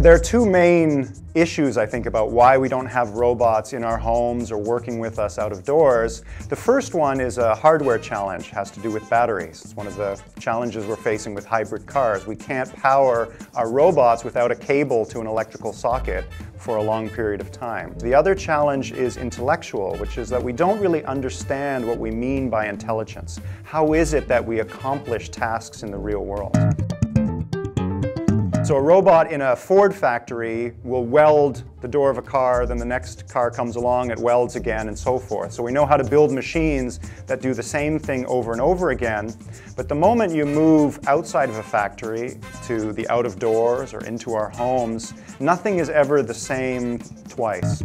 There are two main issues, I think, about why we don't have robots in our homes or working with us out of doors. The first one is a hardware challenge. It has to do with batteries. It's one of the challenges we're facing with hybrid cars. We can't power our robots without a cable to an electrical socket for a long period of time. The other challenge is intellectual, which is that we don't really understand what we mean by intelligence. How is it that we accomplish tasks in the real world? So a robot in a Ford factory will weld the door of a car, then the next car comes along, it welds again, and so forth. So we know how to build machines that do the same thing over and over again. But the moment you move outside of a factory to the out of doors or into our homes, nothing is ever the same twice.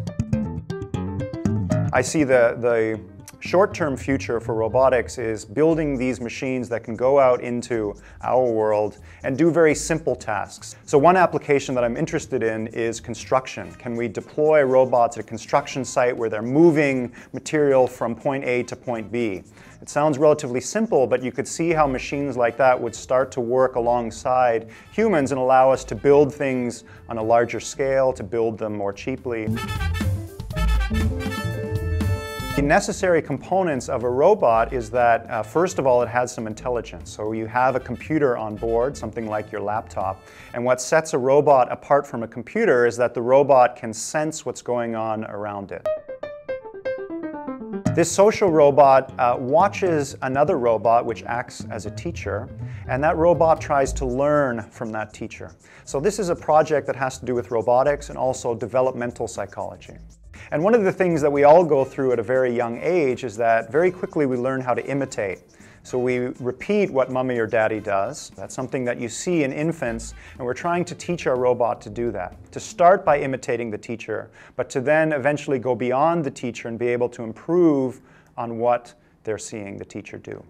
I see the short-term future for robotics is building these machines that can go out into our world and do very simple tasks. So one application that I'm interested in is construction. Can we deploy robots at a construction site where they're moving material from point A to point B? It sounds relatively simple, but you could see how machines like that would start to work alongside humans and allow us to build things on a larger scale, to build them more cheaply. The necessary components of a robot is that, first of all, it has some intelligence. So you have a computer on board, something like your laptop. And what sets a robot apart from a computer is that the robot can sense what's going on around it. This social robot watches another robot which acts as a teacher, and that robot tries to learn from that teacher. So this is a project that has to do with robotics and also developmental psychology. And one of the things that we all go through at a very young age is that very quickly we learn how to imitate. So we repeat what mommy or daddy does. That's something that you see in infants, and we're trying to teach our robot to do that. To start by imitating the teacher, but to then eventually go beyond the teacher and be able to improve on what they're seeing the teacher do.